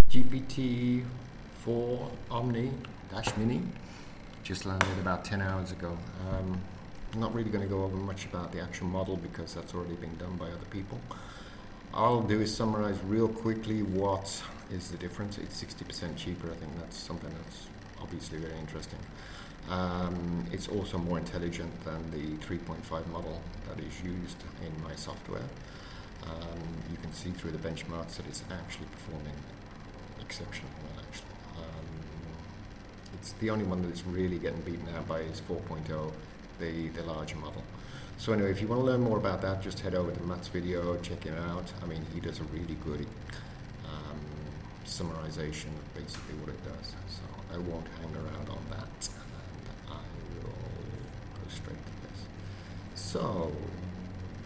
GPT-4o Mini just landed about 10 hours ago. I'm not really going to go over much about the actual model because that's already been done by other people. All I'll do is summarize real quickly what is the difference. It's 60% cheaper. I think that's something that's obviously very interesting. It's also more intelligent than the 3.5 model that is used in my software. You can see through the benchmarks that it's actually performing exceptionally well, actually. It's the only one that's really getting beaten out by is 4.0, the larger model. So anyway, if you want to learn more about that, just head over to Matt's video, check it out. I mean, he does a really good summarization of basically what it does. So I won't hang around on that, and I will go straight to this. So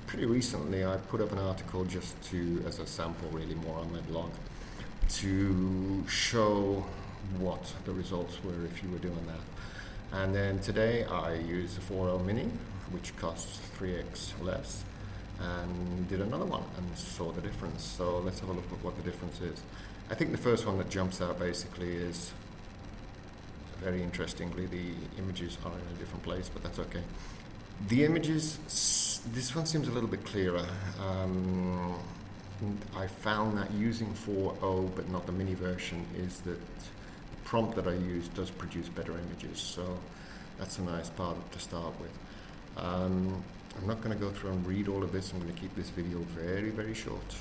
pretty recently I put up an article just as a sample, really more on my blog, to show what the results were if you were doing that. And then today I used the 4o Mini, which costs 3x less, and did another one and saw the difference. So let's have a look at what the difference is. I think the first one that jumps out basically is, very interestingly, the images are in a different place, but that's okay. The images, this one seems a little bit clearer. I found that using 4o but not the mini version is that the prompt that I use does produce better images, so that's a nice part to start with. I'm not going to go through and read all of this. I'm going to keep this video very, very short.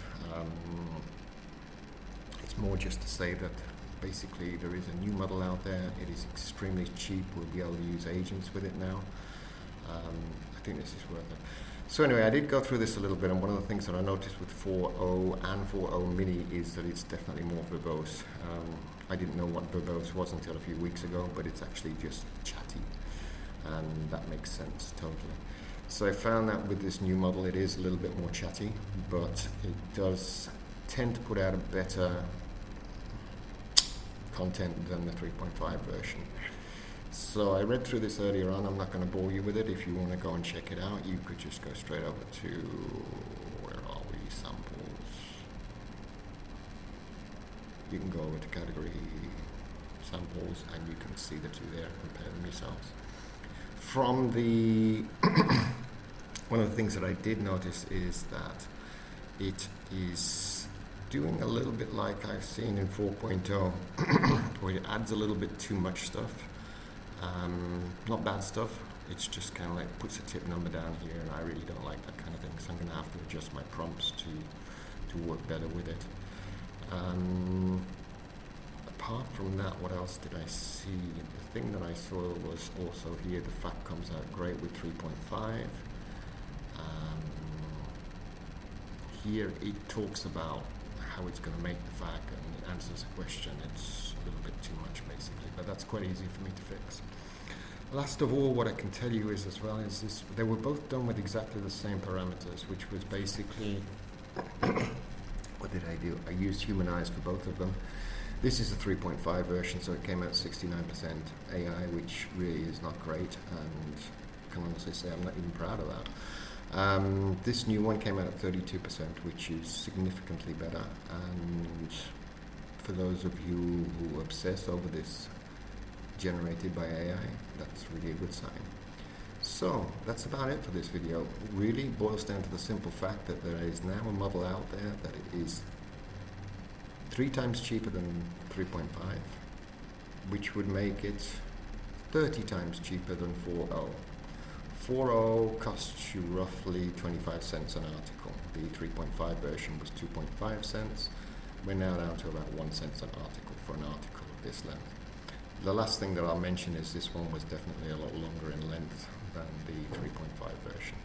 It's more just to say that basically there is a new model out there. It is extremely cheap. We'll be able to use agents with it now. I think this is worth it. So anyway, I did go through this a little bit, and one of the things that I noticed with 4o and 4o Mini is that it's definitely more verbose. I didn't know what verbose was until a few weeks ago, but it's actually just chatty, and that makes sense totally. So I found that with this new model it is a little bit more chatty, but it does tend to put out a better content than the 3.5 version. So I read through this earlier on. I'm not going to bore you with it. If you want to go and check it out, you could just go straight over to, where are we, samples. You can go over to category samples and you can see the two there, compare them yourselves. From the, one of the things that I did notice is that it is doing a little bit like I've seen in 4.0, where it adds a little bit too much stuff. Not bad stuff, it's just kind of like puts a tip number down here, and I really don't like that kind of thing, so I'm going to have to adjust my prompts to work better with it. Apart from that, what else did I see? The thing that I saw was also here, the fact comes out great with 3.5. Here it talks about how it's going to make the fact, and it answers a question. It's a little bit too much basically, but that's quite easy for me to fix. Last of all, what I can tell you is as well is this, they were both done with exactly the same parameters, which was basically, what did I do? I used humanize for both of them. This is the 3.5 version, so it came out 69% AI, which really is not great, and I can honestly say I'm not even proud of that. This new one came out at 32%, which is significantly better, and for those of you who obsess over this generated by AI, that's really a good sign. So that's about it for this video. It really boils down to the simple fact that there is now a model out there that it is 3 times cheaper than 3.5, which would make it 30 times cheaper than 4o. 4o costs you roughly 25 cents an article. The 3.5 version was 2.5 cents. We're now down to about 1 cent an article for an article of this length. The last thing that I'll mention is this one was definitely a lot longer in length than the 3.5 version.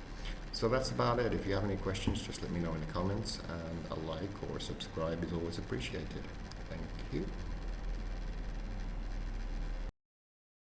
So that's about it. If you have any questions, just let me know in the comments, and a like or a subscribe is always appreciated. Thank you.